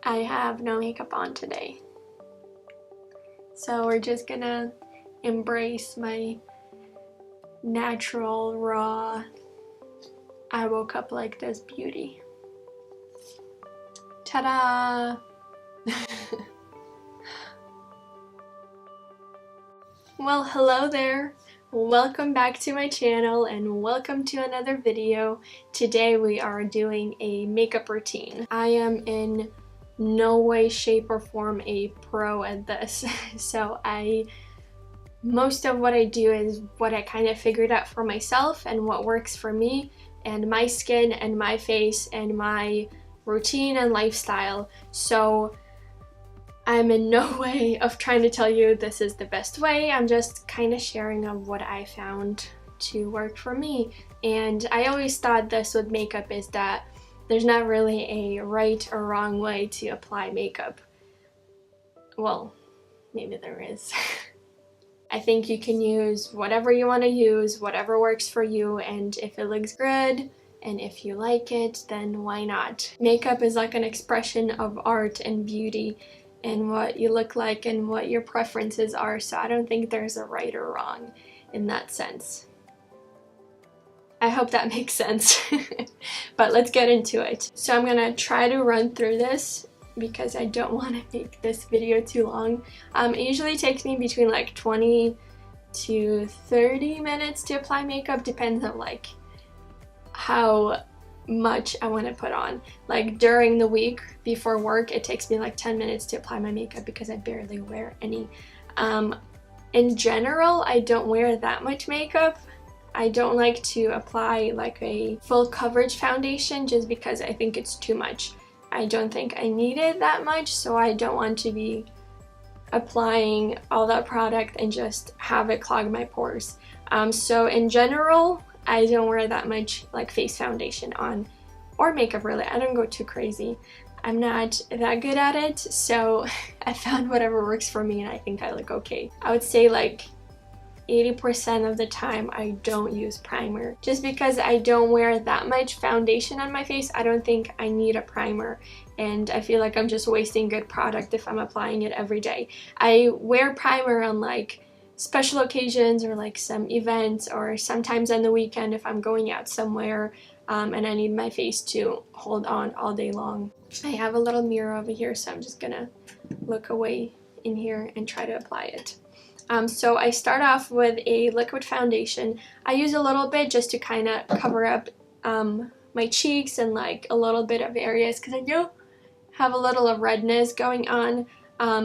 I have no makeup on today. So we're just gonna embrace my natural, raw, I woke up like this beauty. Ta-da! Well, hello there. Welcome back to my channel and welcome to another video. Today we are doing a makeup routine. I am in no way, shape, or form a pro at this. So most of what I do is what I kind of figured out for myself and what works for me and my skin and my face and my routine and lifestyle. So I'm in no way of trying to tell you this is the best way. I'm just kind of sharing of what I found to work for me. And I always thought this with makeup is that there's not really a right or wrong way to apply makeup. Well, maybe there is. I think you can use whatever you want to use, whatever works for you, and if it looks good and if you like it, then why not? Makeup is like an expression of art and beauty and what you look like and what your preferences are, so I don't think there's a right or wrong in that sense. I hope that makes sense. But let's get into it. So I'm gonna try to run through this because I don't want to make this video too long. It usually takes me between like 20 to 30 minutes to apply makeup, depends on like how much I want to put on. Like during the week before work, it takes me like 10 minutes to apply my makeup because I barely wear any. In general, I don't wear that much makeup. I don't like to apply like a full coverage foundation just because I think it's too much. I don't think I need it that much, so I don't want to be applying all that product and just have it clog my pores. So in general, I don't wear that much like face foundation on, or makeup really. I don't go too crazy. I'm not that good at it, so I found whatever works for me and I think I look okay. I would say like 80% of the time I don't use primer. Just because I don't wear that much foundation on my face, I don't think I need a primer. And I feel like I'm just wasting good product if I'm applying it every day. I wear primer on like special occasions or like some events, or sometimes on the weekend if I'm going out somewhere and I need my face to hold on all day long. I have a little mirror over here, so I'm just gonna look away in here and try to apply it. So I start off with a liquid foundation. I use a little bit just to kind of cover up my cheeks and like a little bit of areas because I do have a little of redness going on. I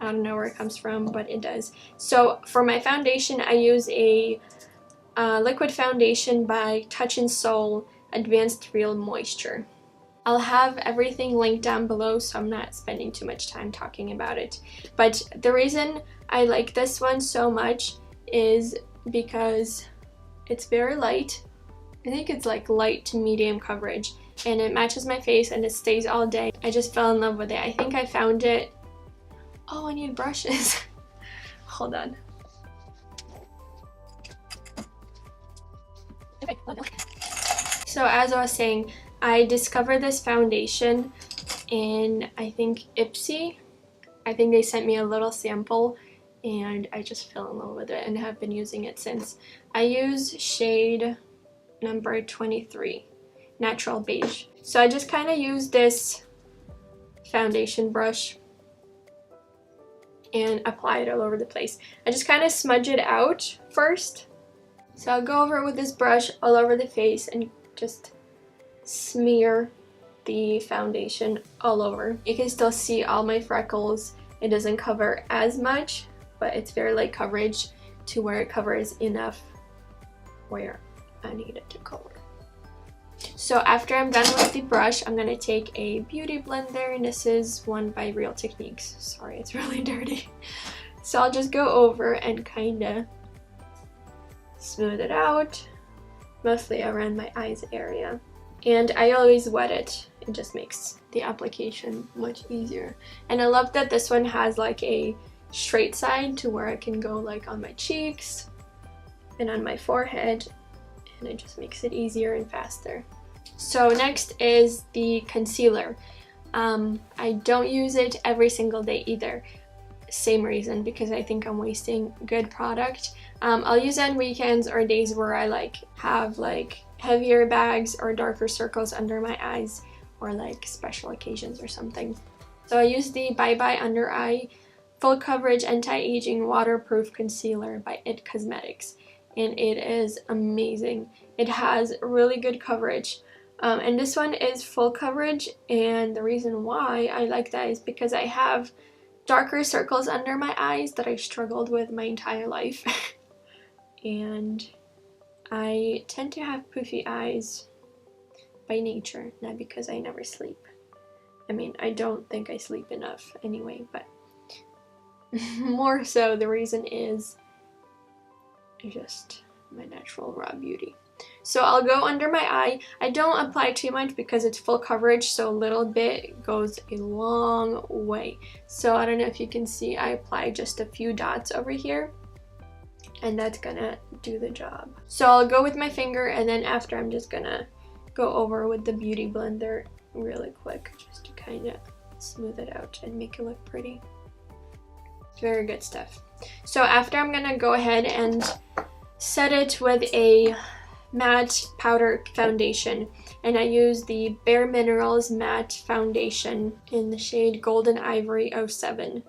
don't know where it comes from, but it does. So for my foundation, I use a liquid foundation by Touch in Soul Advanced Real Moisture. I'll have everything linked down below, so I'm not spending too much time talking about it. But the reason I like this one so much is because it's very light. I think it's like light to medium coverage, and it matches my face and it stays all day. I just fell in love with it. I think I found it. Oh, I need brushes. Hold on. Okay. So as I was saying, I discovered this foundation in, I think, Ipsy. I think they sent me a little sample and I just fell in love with it and have been using it since. I use shade number 23, Natural Beige. So I just kind of use this foundation brush and apply it all over the place. I just kind of smudge it out first. So I'll go over it with this brush all over the face and just smear the foundation all over. You can still see all my freckles. It doesn't cover as much, but it's very light coverage to where it covers enough where I need it to cover. So after I'm done with the brush, I'm gonna take a beauty blender, and this is one by Real Techniques. Sorry, it's really dirty. So I'll just go over and kinda smooth it out, mostly around my eyes area. And I always wet it. It just makes the application much easier. And I love that this one has like a straight side to where I can go like on my cheeks and on my forehead, and it just makes it easier and faster. So next is the concealer. I don't use it every single day either. Same reason, because I think I'm wasting good product. I'll use it on weekends or days where I like have like heavier bags or darker circles under my eyes, or like special occasions or something. So I use the Bye Bye Under Eye Full Coverage Anti-Aging Waterproof Concealer by IT Cosmetics, and it is amazing. It has really good coverage, and this one is full coverage, and the reason why I like that is because I have darker circles under my eyes that I struggled with my entire life. And I tend to have poofy eyes by nature, not because I never sleep. I mean, I don't think I sleep enough anyway, but more so the reason is just my natural raw beauty. So I'll go under my eye. I don't apply too much because it's full coverage, so a little bit goes a long way. So I don't know if you can see, I apply just a few dots over here, and that's gonna do the job. So I'll go with my finger, and then after I'm just gonna go over with the Beauty Blender really quick, just to kind of smooth it out and make it look pretty. Very good stuff. So after, I'm gonna go ahead and set it with a matte powder foundation, and I use the Bare Minerals matte foundation in the shade Golden Ivory 07.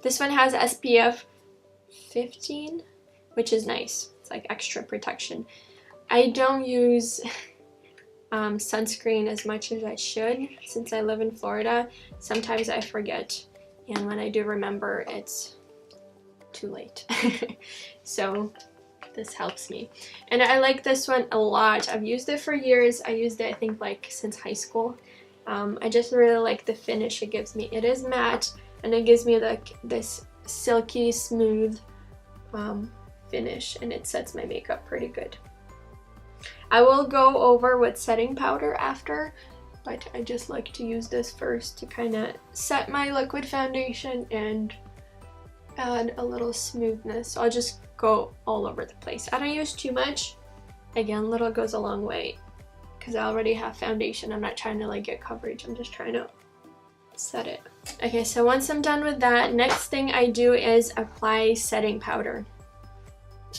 This one has SPF 15, which is nice. It's like extra protection. I don't use sunscreen as much as I should since I live in Florida. Sometimes I forget, and when I do remember, it's too late. So this helps me, and I like this one a lot. I've used it for years. I used it, I think, like since high school. I just really like the finish it gives me. It is matte, and it gives me like this silky smooth finish, and it sets my makeup pretty good. I will go over with setting powder after, but I just like to use this first to kind of set my liquid foundation and add a little smoothness. So I'll just go all over the place. I don't use too much. Again, little goes a long way because I already have foundation. I'm not trying to like get coverage. I'm just trying to set it. Okay, so once I'm done with that, next thing I do is apply setting powder.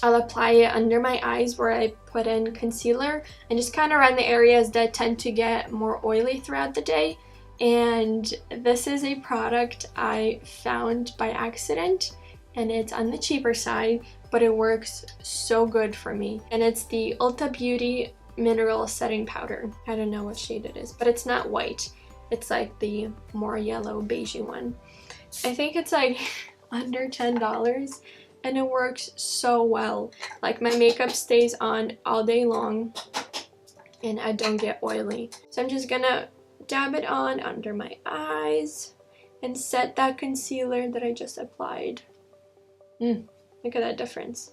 I'll apply it under my eyes where I put in concealer, and just kind of around the areas that tend to get more oily throughout the day. And this is a product I found by accident, and it's on the cheaper side, but it works so good for me. And it's the Ulta Beauty Mineral Setting Powder. I don't know what shade it is, but it's not white. It's like the more yellow beigey one. I think it's like under $10, and it works so well. Like, my makeup stays on all day long, and I don't get oily. So I'm just gonna dab it on under my eyes and set that concealer that I just applied. Look at that difference.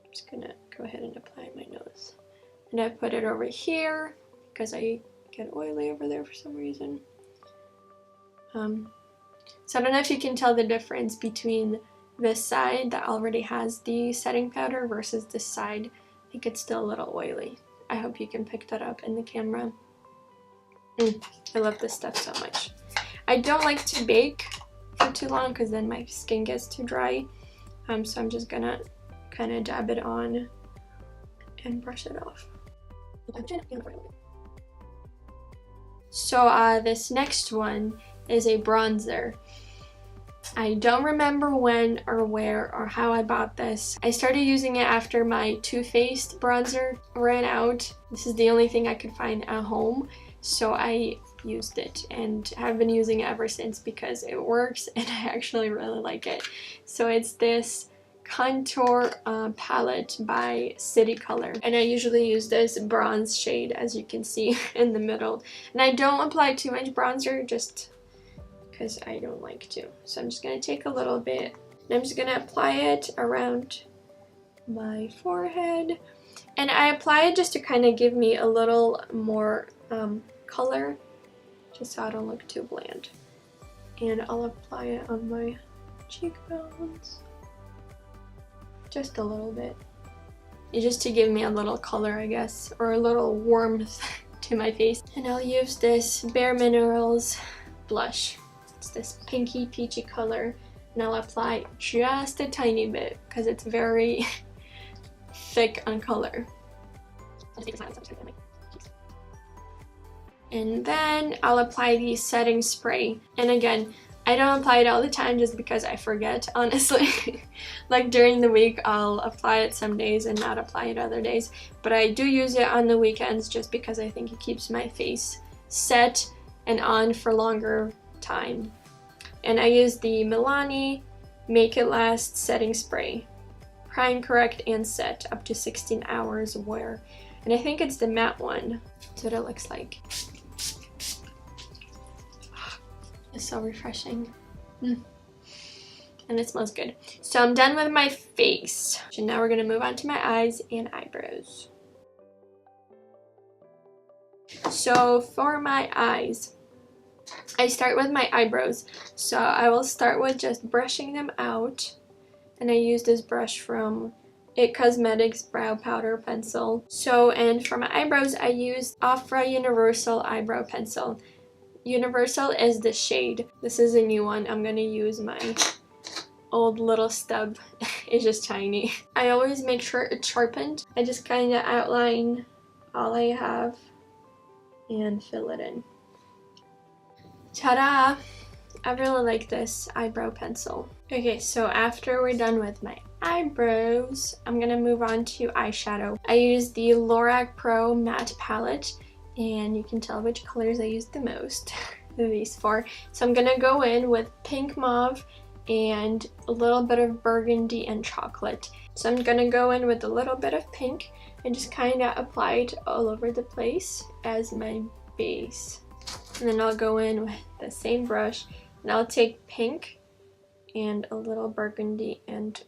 I'm just gonna go ahead and apply my nose. And I put it over here because I get oily over there for some reason. So I don't know if you can tell the difference between this side that already has the setting powder versus this side. I think it's still a little oily. I hope you can pick that up in the camera. I love this stuff so much. I don't like to bake for too long because then my skin gets too dry. So I'm just gonna kind of dab it on and brush it off. So this next one is a bronzer. I don't remember when or where or how I bought this. I started using it after my Too Faced bronzer ran out. This is the only thing I could find at home, so I used it and have been using it ever since because it works and I actually really like it. So it's this contour palette by City Color, and I usually use this bronze shade, as you can see in the middle, and I don't apply too much bronzer just because I don't like to. So I'm just going to take a little bit and I'm just going to apply it around my forehead, and I apply it just to kind of give me a little more color, just so I don't look too bland. And I'll apply it on my cheekbones just a little bit, just to give me a little color, I guess, or a little warmth to my face. And I'll use this Bare Minerals blush. It's this pinky peachy color, and I'll apply just a tiny bit because it's very thick on color. And then I'll apply the setting spray. And again, I don't apply it all the time just because I forget, honestly. Like during the week, I'll apply it some days and not apply it other days. But I do use it on the weekends just because I think it keeps my face set and on for longer time. And I use the Milani Make It Last setting spray. Prime, correct, and set up to 16 hours wear. And I think it's the matte one. That's what it looks like. It's so refreshing. And it smells good. So I'm done with my face. So now we're gonna move on to my eyes and eyebrows. So for my eyes, I start with my eyebrows. So I will start with just brushing them out. And I use this brush from It Cosmetics Brow Powder Pencil. So, and for my eyebrows, I use Ofra Universal Eyebrow Pencil. Universal is the shade. This is a new one. I'm gonna use my old little stub. It's just tiny. I always make sure it's sharpened. I just kind of outline all I have and fill it in. Ta-da! I really like this eyebrow pencil. Okay, so after we're done with my eyebrows, I'm gonna move on to eyeshadow. I use the Lorac Pro Matte Palette, and you can tell which colors I use the most. These four. So I'm gonna go in with pink mauve and a little bit of burgundy and chocolate. So I'm gonna go in with a little bit of pink and just kind of apply it all over the place as my base. And then I'll go in with the same brush and I'll take pink and a little burgundy and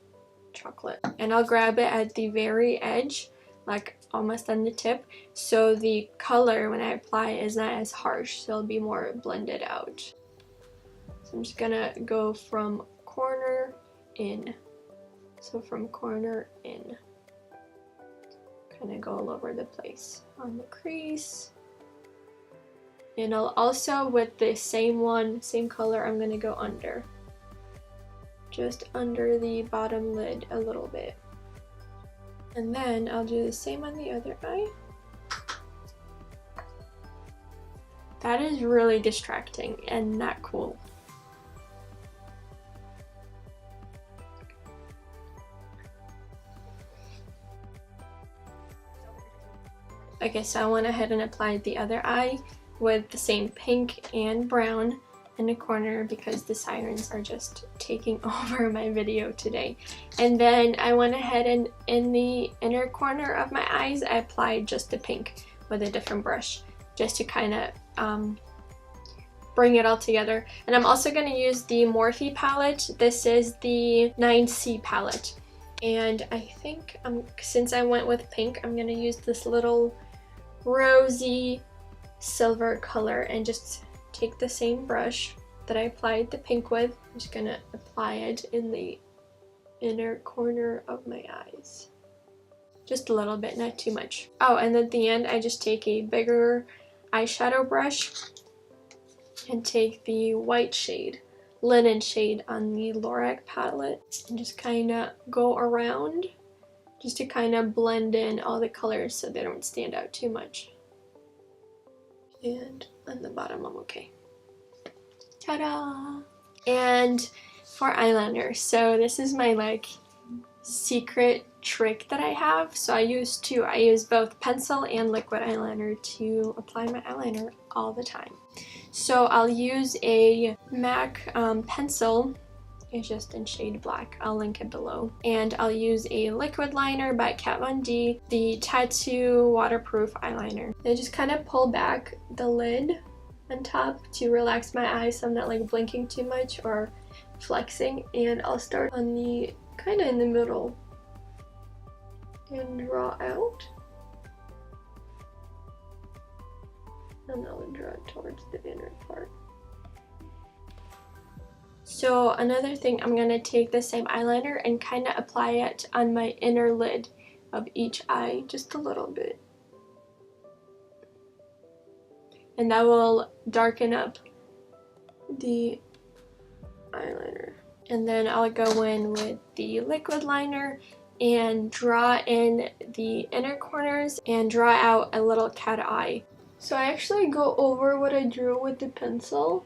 chocolate. And I'll grab it at the very edge, like almost on the tip, so the color when I apply it is not as harsh, so it'll be more blended out. So I'm just gonna go from corner in. So from corner in. Kind of go all over the place on the crease. And I'll also, with the same color, I'm gonna go under. Just under the bottom lid a little bit. And then I'll do the same on the other eye. That is really distracting and not cool. Okay, so I went ahead and applied the other eye with the same pink and brown in the corner because the sirens are just taking over my video today. And then I went ahead and in the inner corner of my eyes, I applied just the pink with a different brush just to kind of bring it all together. And I'm also going to use the Morphe palette. This is the 9C palette. And I think since I went with pink, I'm going to use this little rosy silver color and just take the same brush that I applied the pink with. I'm just gonna apply it in the inner corner of my eyes. Just a little bit, not too much. Oh, and at the end, I just take a bigger eyeshadow brush and take the white shade, linen shade on the Lorac palette and just kind of go around just to kind of blend in all the colors so they don't stand out too much. And on the bottom, I'm okay. Ta-da! And for eyeliner, so this is my like secret trick that I have. So I use both pencil and liquid eyeliner to apply my eyeliner all the time. So I'll use a MAC pencil. It's just in shade black. I'll link it below. And I'll use a liquid liner by Kat Von D, the Tattoo Waterproof Eyeliner. I just kind of pull back the lid on top to relax my eyes so I'm not like blinking too much or flexing. And I'll start on the kind of in the middle and draw out. And I'll draw it towards the inner part. So another thing, I'm going to take the same eyeliner and kind of apply it on my inner lid of each eye, just a little bit. And that will darken up the eyeliner. And then I'll go in with the liquid liner and draw in the inner corners and draw out a little cat eye. So I actually go over what I drew with the pencil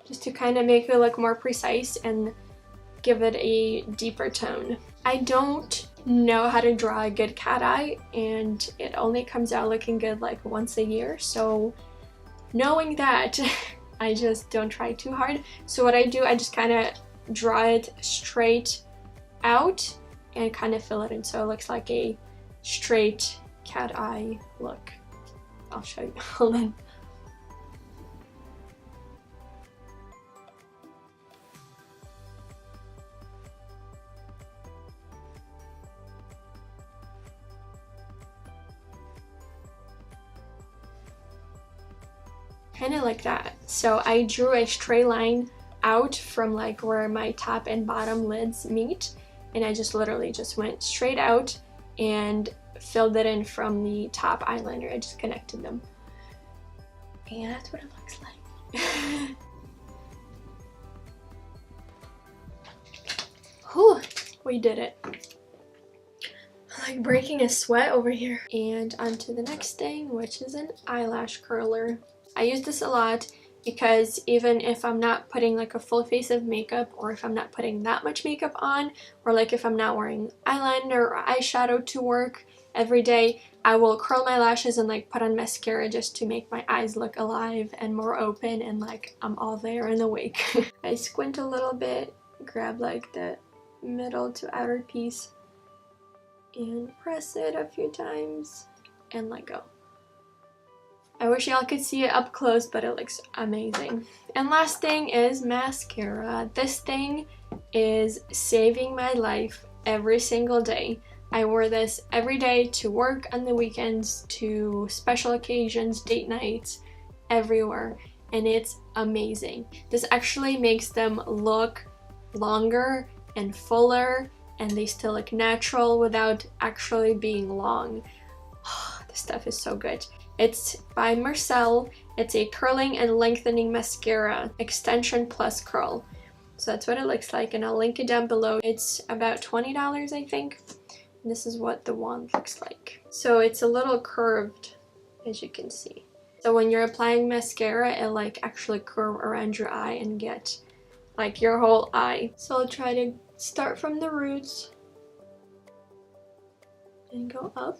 just to kind of make it look more precise and give it a deeper tone. I don't know how to draw a good cat eye, and it only comes out looking good like once a year, so knowing that, I just don't try too hard. So what I do, I just kind of draw it straight out and kind of fill it in so it looks like a straight cat eye look. I'll show you. Hold on. Kind of like that. So I drew a straight line out from like where my top and bottom lids meet, and I just literally just went straight out and filled it in from the top eyeliner. I just connected them, and that's what it looks like. Whew, we did it. I'm like breaking a sweat over here. And on to the next thing, which is an eyelash curler. I use this a lot because even if I'm not putting like a full face of makeup, or if I'm not putting that much makeup on, or like if I'm not wearing eyeliner or eyeshadow to work every day, I will curl my lashes and like put on mascara just to make my eyes look alive and more open and like I'm all there and awake. I squint a little bit, grab like the middle to outer piece and press it a few times and let go. I wish y'all could see it up close, but it looks amazing. And last thing is mascara. This thing is saving my life every single day. I wear this every day to work on the weekends, to special occasions, date nights, everywhere, and it's amazing. This actually makes them look longer and fuller, and they still look natural without actually being long. This stuff is so good. It's by Marcel. It's a curling and lengthening mascara, extension plus curl. So that's what it looks like, and I'll link it down below. It's about $20, I think. And this is what the wand looks like. So it's a little curved, as you can see. So when you're applying mascara, it like actually curve around your eye and get like your whole eye. So I'll try to start from the roots and go up.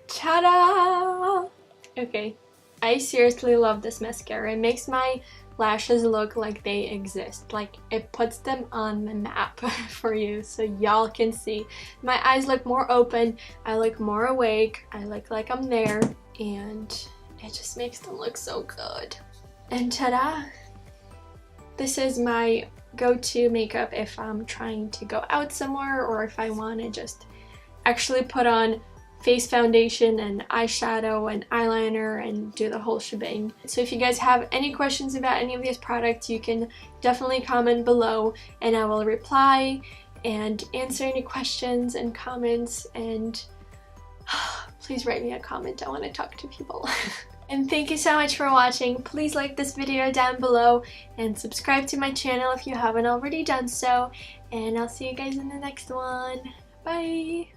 Ta-da! Okay, I seriously love this mascara. It makes my lashes look like they exist. Like, it puts them on the map for you so y'all can see. My eyes look more open, I look more awake, I look like I'm there, and it just makes them look so good. And ta-da! This is my go-to makeup if I'm trying to go out somewhere, or if I want to just actually put on face foundation and eyeshadow and eyeliner and do the whole shebang. So if you guys have any questions about any of these products, you can definitely comment below and I will reply and answer any questions and comments, and please write me a comment. I want to talk to people. And thank you so much for watching. Please like this video down below and subscribe to my channel if you haven't already done so, and I'll see you guys in the next one. Bye!